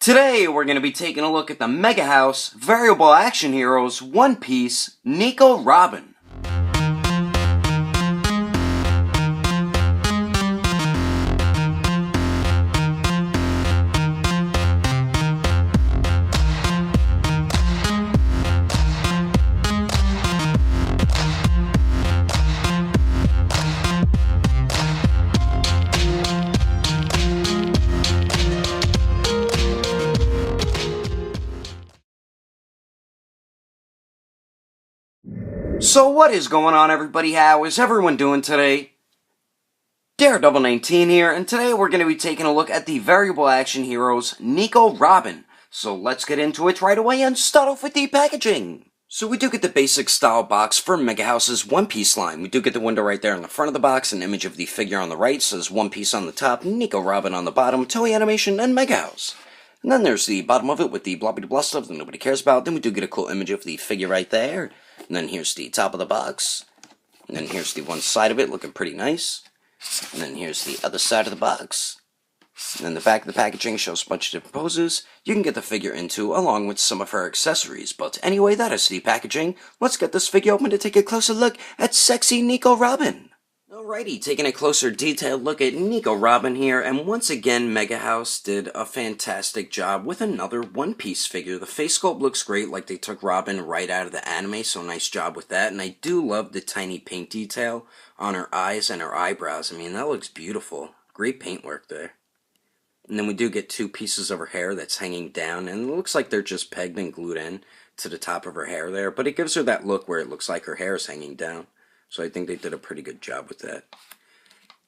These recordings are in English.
Today we're going to be taking a look at the Megahouse Variable Action Heroes One Piece Nico Robin. So what is going on, everybody? How is everyone doing today? Daredevil19 here, and today we're going to be taking a look at the Variable Action Heroes Nico Robin. So let's get into it right away and start off with the packaging. So we do get the basic style box for Megahouse's One Piece line. We do get the window right there in the front of the box, an image of the figure on the right, says One Piece on the top, Nico Robin on the bottom, Toei Animation, and Megahouse. And then there's the bottom of it with the blobby blah stuff that nobody cares about. Then we do get a cool image of the figure right there. And then here's the top of the box. And then here's the one side of it looking pretty nice. And then here's the other side of the box. And then the back of the packaging shows a bunch of different poses you can get the figure into along with some of her accessories. But anyway, that is the packaging. Let's get this figure open to take a closer look at sexy Nico Robin. Alrighty, taking a closer detailed look at Nico Robin here, and once again Megahouse did a fantastic job with another One Piece figure. The face sculpt looks great, like they took Robin right out of the anime, so nice job with that. And I do love the tiny paint detail on her eyes and her eyebrows. I mean, that looks beautiful. Great paint work there. And then we do get two pieces of her hair that's hanging down, and it looks like they're just pegged and glued in to the top of her hair there, but it gives her that look where it looks like her hair is hanging down. So I think they did a pretty good job with that.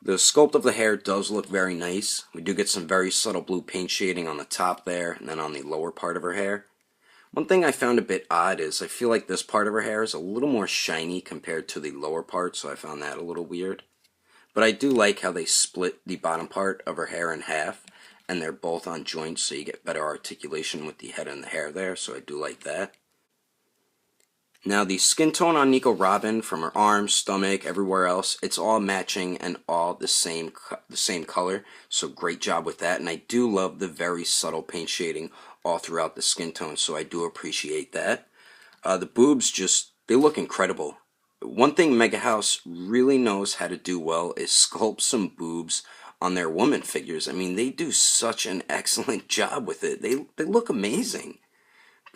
The sculpt of the hair does look very nice. We do get some very subtle blue paint shading on the top there, and then on the lower part of her hair. One thing I found a bit odd is I feel like this part of her hair is a little more shiny compared to the lower part, so I found that a little weird. But I do like how they split the bottom part of her hair in half, and they're both on joints, so you get better articulation with the head and the hair there, so I do like that. Now the skin tone on Nico Robin, from her arms, stomach, everywhere else, it's all matching and all the same color, so great job with that. And I do love the very subtle paint shading all throughout the skin tone, so I do appreciate that. The boobs they look incredible. One thing Megahouse really knows how to do well is sculpt some boobs on their woman figures. I mean, they do such an excellent job with it. They look amazing.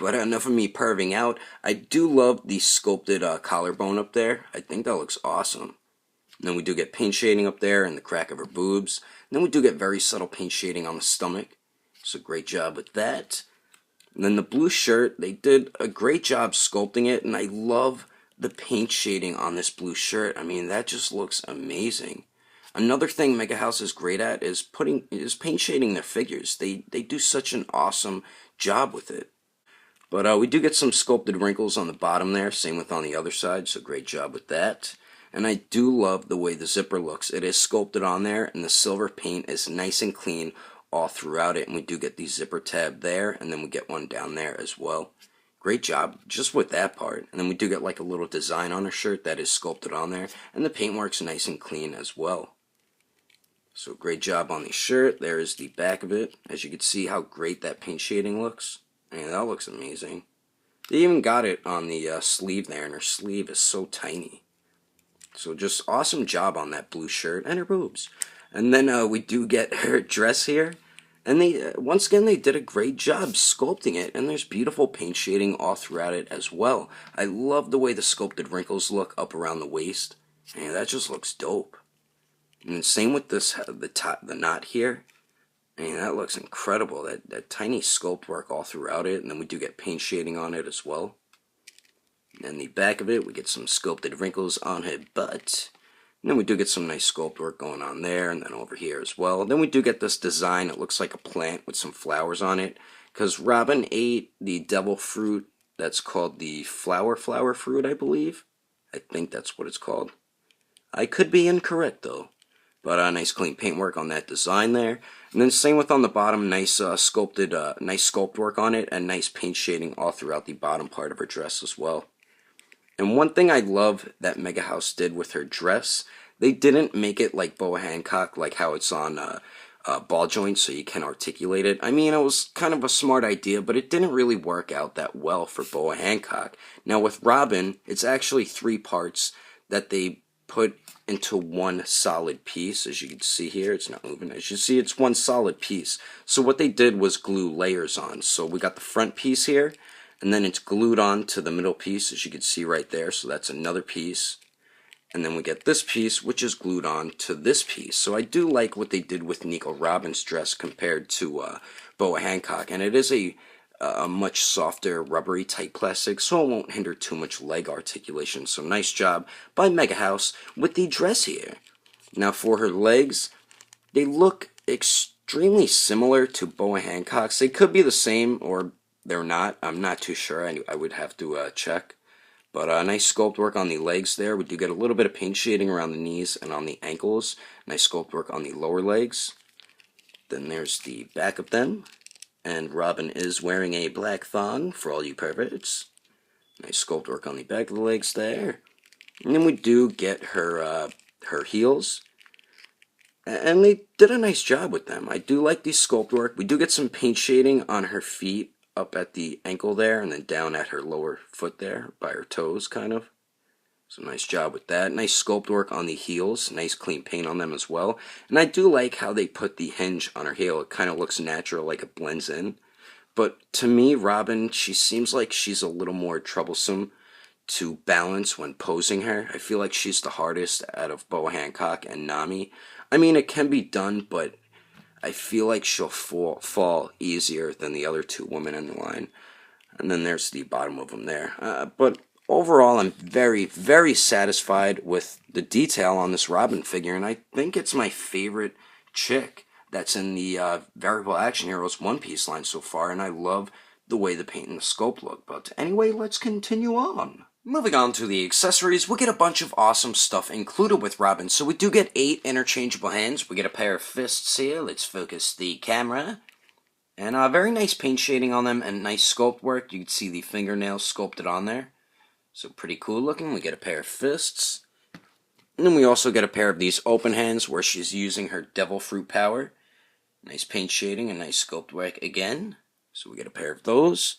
But enough of me perving out. I do love the sculpted collarbone up there. I think that looks awesome. And then we do get paint shading up there in the crack of her boobs. And then we do get very subtle paint shading on the stomach. So great job with that. And then the blue shirt, they did a great job sculpting it. And I love the paint shading on this blue shirt. I mean, that just looks amazing. Another thing Megahouse is great at is paint shading their figures. They do such an awesome job with it. But we do get some sculpted wrinkles on the bottom there, same with on the other side, so great job with that. And I do love the way the zipper looks. It is sculpted on there, and the silver paint is nice and clean all throughout it. And we do get the zipper tab there, and then we get one down there as well. Great job just with that part. And then we do get like a little design on her shirt that is sculpted on there, and the paintwork's nice and clean as well. So great job on the shirt. There is the back of it. As you can see how great that paint shading looks. Man, that looks amazing. They even got it on the sleeve there, and her sleeve is so tiny. So just awesome job on that blue shirt and her boobs. And then we do get her dress here. And once again, they did a great job sculpting it, and there's beautiful paint shading all throughout it as well. I love the way the sculpted wrinkles look up around the waist. Man, that just looks dope. And then same with this, the knot here. Man, that looks incredible. That tiny sculpt work all throughout it. And then we do get paint shading on it as well. And the back of it, we get some sculpted wrinkles on her butt. And then we do get some nice sculpt work going on there. And then over here as well. And then we do get this design. It looks like a plant with some flowers on it. Because Robin ate the devil fruit that's called the flower fruit, I believe. I think that's what it's called. I could be incorrect, though. But nice clean paintwork on that design there. And then same with on the bottom, nice nice sculpt work on it, and nice paint shading all throughout the bottom part of her dress as well. And one thing I love that Megahouse did with her dress, they didn't make it like Boa Hancock, like how it's on ball joint so you can articulate it. I mean, it was kind of a smart idea, but it didn't really work out that well for Boa Hancock. Now with Robin, it's actually 3 parts that they put into one solid piece. As you can see here, it's not moving. As you see, it's one solid piece. So what they did was glue layers on. So we got the front piece here, and then it's glued on to the middle piece, as you can see right there. So that's another piece. And then we get this piece, which is glued on to this piece. So I do like what they did with Nico Robin's dress compared to Boa Hancock. And it is a much softer, rubbery type plastic, so it won't hinder too much leg articulation. So nice job by Megahouse with the dress here. Now for her legs, they look extremely similar to Boa Hancock's. They could be the same, or they're not. I'm not too sure. I would have to check. But nice sculpt work on the legs there. We do get a little bit of paint shading around the knees and on the ankles. Nice sculpt work on the lower legs. Then there's the back of them. And Robin is wearing a black thong for all you perverts. Nice sculpt work on the back of the legs there. And then we do get her heels. And they did a nice job with them. I do like the sculpt work. We do get some paint shading on her feet, up at the ankle there, and then down at her lower foot there, by her toes, kind of. So nice job with that. Nice sculpt work on the heels. Nice clean paint on them as well. And I do like how they put the hinge on her heel. It kind of looks natural, like it blends in. But to me, Robin, she seems like she's a little more troublesome to balance when posing her. I feel like she's the hardest out of Boa Hancock and Nami. I mean, it can be done, but I feel like she'll fall easier than the other 2 women in the line. And then there's the bottom of them there. But overall, I'm very, very satisfied with the detail on this Robin figure. And I think it's my favorite chick that's in the Variable Action Heroes One Piece line so far. And I love the way the paint and the sculpt look. But anyway, let's continue on. Moving on to the accessories, we get a bunch of awesome stuff included with Robin. So we do get 8 interchangeable hands. We get a pair of fists here. Let's focus the camera. And very nice paint shading on them and nice sculpt work. You can see the fingernails sculpted on there. So pretty cool looking. We get a pair of fists. And then we also get a pair of these open hands where she's using her devil fruit power. Nice paint shading and nice sculpt work again. So we get a pair of those.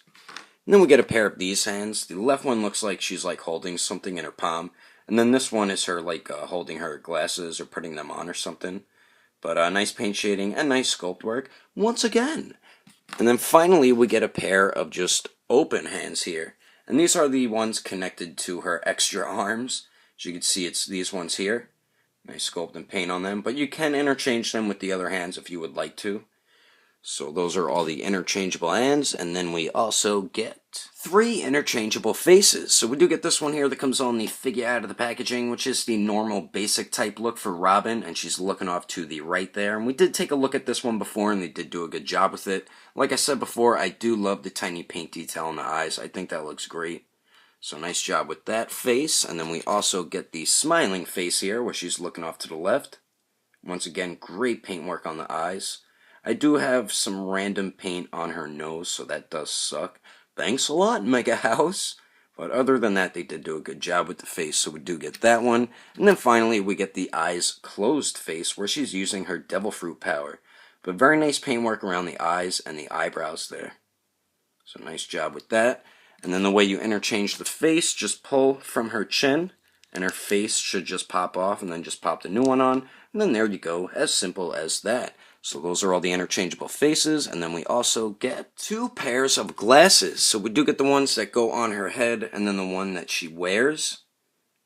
And then we get a pair of these hands. The left one looks like she's like holding something in her palm. And then this one is her like holding her glasses or putting them on or something. But nice paint shading and nice sculpt work once again. And then finally we get a pair of just open hands here. And these are the ones connected to her extra arms. As you can see, it's these ones here. Nice sculpt and paint on them. But you can interchange them with the other hands if you would like to. So those are all the interchangeable hands, and then we also get 3 interchangeable faces. So we do get this one here that comes on the figure out of the packaging, which is the normal basic type look for Robin, and she's looking off to the right there. And we did take a look at this one before, and they did do a good job with it. Like I said before, I do love the tiny paint detail on the eyes. I think that looks great. So nice job with that face. And then we also get the smiling face here, where she's looking off to the left. Once again, great paint work on the eyes. I do have some random paint on her nose, so that does suck. Thanks a lot, Megahouse. But other than that, they did do a good job with the face, so we do get that one. And then finally, we get the eyes closed face, where she's using her devil fruit power. But very nice paint work around the eyes and the eyebrows there. So nice job with that. And then the way you interchange the face, just pull from her chin, and her face should just pop off, and then just pop the new one on. And then there you go, as simple as that. So those are all the interchangeable faces, and then we also get 2 pairs of glasses. So we do get the ones that go on her head, and then the one that she wears.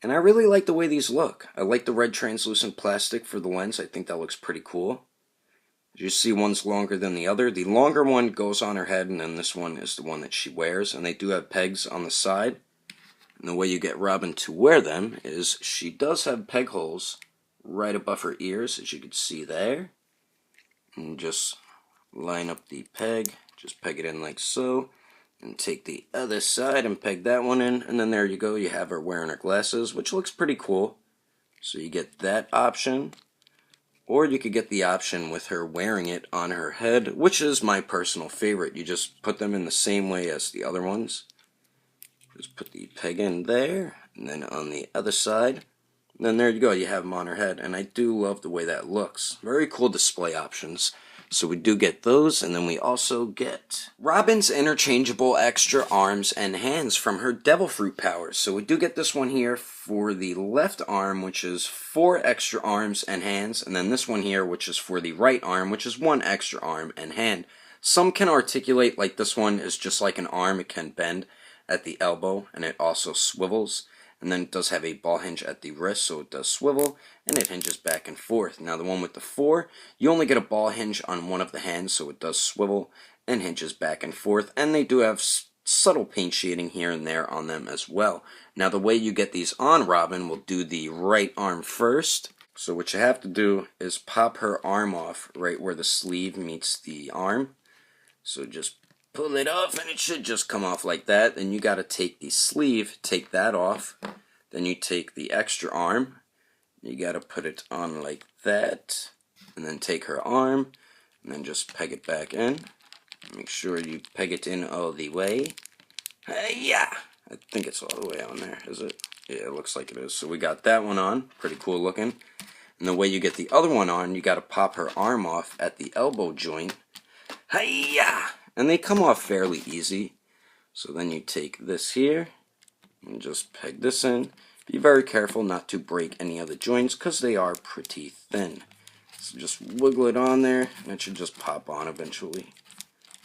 And I really like the way these look. I like the red translucent plastic for the lens. I think that looks pretty cool. You see one's longer than the other. The longer one goes on her head, and then this one is the one that she wears. And they do have pegs on the side. And the way you get Robin to wear them is she does have peg holes right above her ears, as you can see there. And just line up the peg, just peg it in like so, and take the other side and peg that one in, and then there you go, you have her wearing her glasses, which looks pretty cool. So you get that option, or you could get the option with her wearing it on her head, which is my personal favorite. You just put them in the same way as the other ones. Just put the peg in there, and then on the other side, And then there you go, you have them on her head, and I do love the way that looks. Very cool display options. So we do get those, and then we also get Robin's interchangeable extra arms and hands from her Devil Fruit powers. So we do get this one here for the left arm, which is 4 extra arms and hands, and then this one here, which is for the right arm, which is 1 extra arm and hand. Some can articulate, like this one is just like an arm. It can bend at the elbow, and it also swivels. And then it does have a ball hinge at the wrist, so it does swivel, and it hinges back and forth. Now the one with the 4, you only get a ball hinge on one of the hands, so it does swivel and hinges back and forth. And they do have subtle paint shading here and there on them as well. Now the way you get these on Robin, we'll do the right arm first. So what you have to do is pop her arm off right where the sleeve meets the arm. So just pull it off, and it should just come off like that. Then you got to take the sleeve, take that off. Then you take the extra arm, you got to put it on like that. And then take her arm, and then just peg it back in. Make sure you peg it in all the way. Yeah, I think it's all the way on there, is it? Yeah, it looks like it is. So we got that one on, pretty cool looking. And the way you get the other one on, you got to pop her arm off at the elbow joint. Hiya! And they come off fairly easy. So then you take this here and just peg this in. Be very careful not to break any of the joints because they are pretty thin. So just wiggle it on there, and it should just pop on eventually.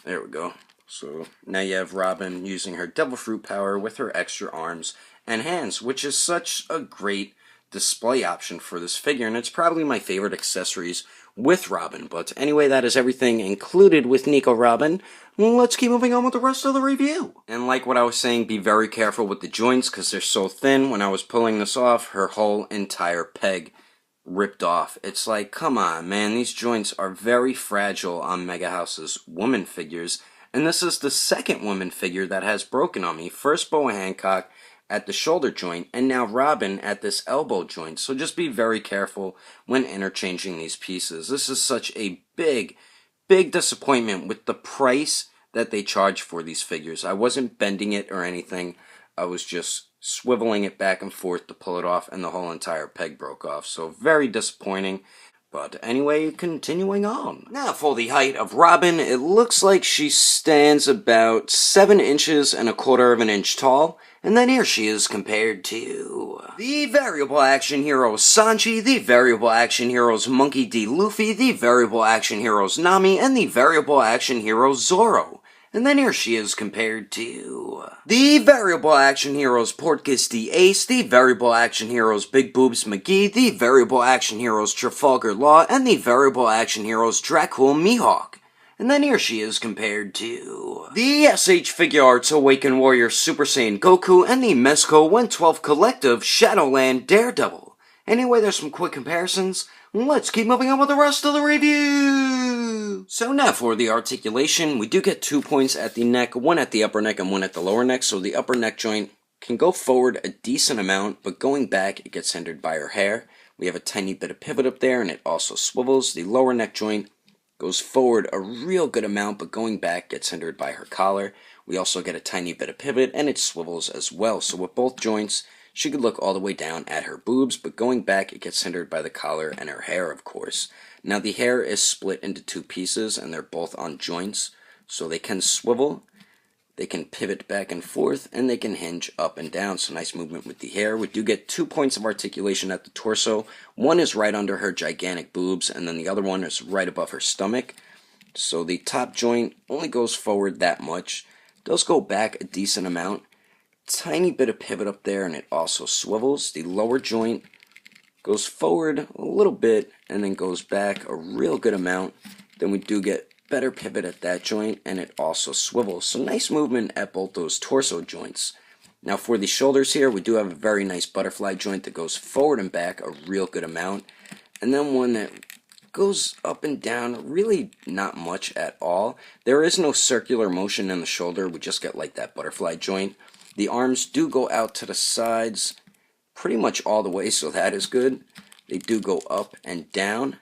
There we go. So now you have Robin using her Devil Fruit power with her extra arms and hands, which is such a great display option for this figure, and it's probably my favorite accessories with Robin. But anyway, that is everything included with Nico Robin. Let's keep moving on with the rest of the review. And like what I was saying, be very careful with the joints because they're so thin. When I was pulling this off, her whole entire peg ripped off. It's like, come on, man, these joints are very fragile on Megahouse's woman figures, and this is the second woman figure that has broken on me. First Boa Hancock at the shoulder joint, and now Robin at this elbow joint. So just be very careful when interchanging these pieces. This is such a big disappointment with the price that they charge for these figures. I wasn't bending it or anything. I was just swiveling it back and forth to pull it off, and the whole entire peg broke off. So very disappointing. But anyway, continuing on. Now for the height of Robin, it looks like she stands about 7 inches and 1/4 of an inch tall. And then here she is compared to the variable action heroes Sanji, the variable action heroes Monkey D. Luffy, the variable action heroes Nami, and the variable action heroes Zoro. And then here she is compared to the variable action heroes Portgas D. Ace, the variable action heroes Big Boobs McGee, the variable action heroes Trafalgar Law, and the variable action heroes Dracul Mihawk. And then here she is compared to the SH Figure Arts Awakened Warrior Super Saiyan Goku and the Mezco 112 Collective Shadowland Daredevil. Anyway, there's some quick comparisons. Let's keep moving on with the rest of the review. So now for the articulation, we do get 2 points at the neck, 1 at the upper neck and 1 at the lower neck. So the upper neck joint can go forward a decent amount, but going back it gets hindered by her hair. We have a tiny bit of pivot up there, and it also swivels. The lower neck joint goes forward a real good amount, but going back gets hindered by her collar. We also get a tiny bit of pivot, and it swivels as well. So with both joints, she could look all the way down at her boobs, but going back it gets hindered by the collar and her hair, of course. Now the hair is split into 2 pieces, and they're both on joints, so they can swivel, they can pivot back and forth, and they can hinge up and down. So nice movement with the hair. We do get 2 points of articulation at the torso. One is right under her gigantic boobs, and then the other one is right above her stomach. So the top joint only goes forward that much. Does go back a decent amount. Tiny bit of pivot up there, and it also swivels. The lower joint goes forward a little bit, and then goes back a real good amount. Then we do get better pivot at that joint, and it also swivels. So nice movement at both those torso joints. Now for the shoulders here, we do have a very nice butterfly joint that goes forward and back a real good amount, and then one that goes up and down really not much at all. There is no circular motion in the shoulder. We just get like that butterfly joint. The arms do go out to the sides pretty much all the way, so that is good. They do go up and down.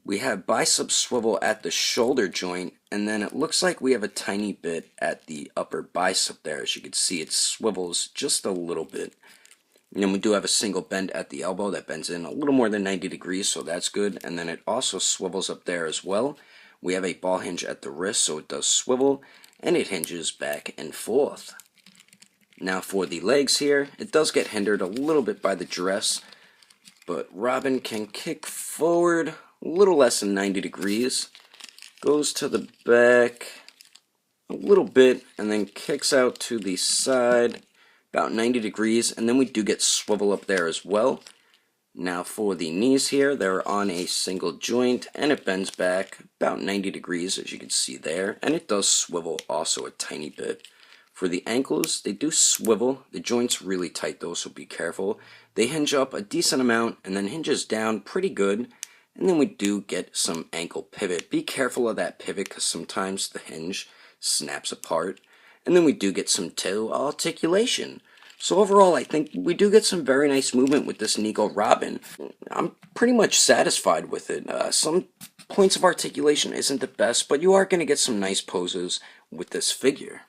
We have bicep swivel at the shoulder joint, and then it looks like we have a tiny bit at the upper bicep there. As you can see, it swivels just a little bit. And then we do have a single bend at the elbow that bends in a little more than 90 degrees, so that's good. And then it also swivels up there as well. We have a ball hinge at the wrist, so it does swivel, and it hinges back and forth. Now for the legs here, it does get hindered a little bit by the dress, but Robin can kick forward a little less than 90 degrees, goes to the back a little bit, and then kicks out to the side about 90 degrees, and then we do get swivel up there as well. Now for the knees here, they're on a single joint, and it bends back about 90 degrees, as you can see there, and it does swivel also a tiny bit. For the ankles, they do swivel. The joint's really tight though, so be careful. They hinge up a decent amount, and then hinges down pretty good, and then we do get some ankle pivot. Be careful of that pivot, because sometimes the hinge snaps apart. And then we do get some toe articulation. So overall, I think we do get some very nice movement with this Nico Robin. I'm pretty much satisfied with it. Some points of articulation isn't the best, but you are going to get some nice poses with this figure.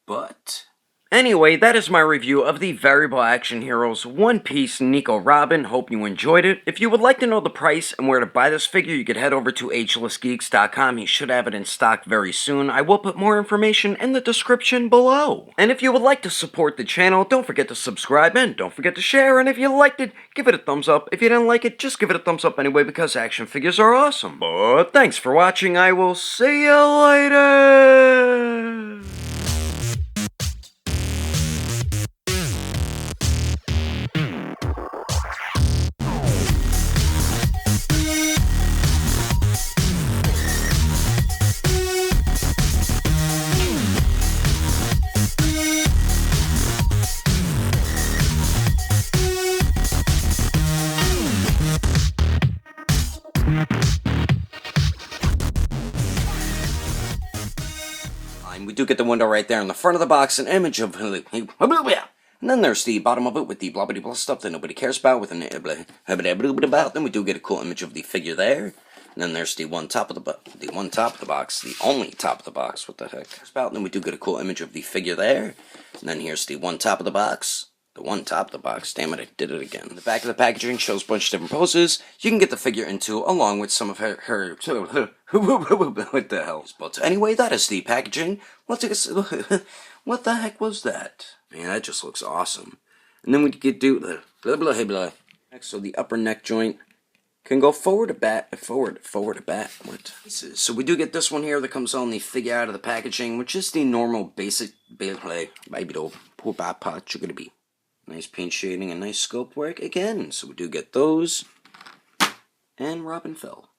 But anyway, that is my review of the Variable Action Heroes One Piece Nico Robin. Hope you enjoyed it. If you would like to know the price and where to buy this figure, you could head over to agelessgeeks.com. He should have it in stock very soon. I will put more information in the description below. And if you would like to support the channel, don't forget to subscribe and don't forget to share. And if you liked it, give it a thumbs up. If you didn't like it, just give it a thumbs up anyway, because action figures are awesome. But thanks for watching. I will see you later. We do get the window right there in the front of the box, an image of, and then there's the bottom of it with the blah blah blah stuff that nobody cares about with an then we do get a cool image of the figure there. And then there's the one top of the box, the only top of the box. What the heck? And then we do get a cool image of the figure there. And then here's the one top of the box. The one top of the box. Damn it, I did it again. The back of the packaging shows a bunch of different poses you can get the figure into, along with some of her what the hell? But anyway, that is the packaging. Let's take a what the heck was that? Man, that just looks awesome. And then we could do the blah blah blah. Next, so the upper neck joint can go forward to back, forward to back. What? So we do get this one here that comes on the figure out of the packaging, which is the normal basic baby doll. Poor papa, you're gonna be. Nice paint shading and nice sculpt work again. So we do get those. And Robin fell.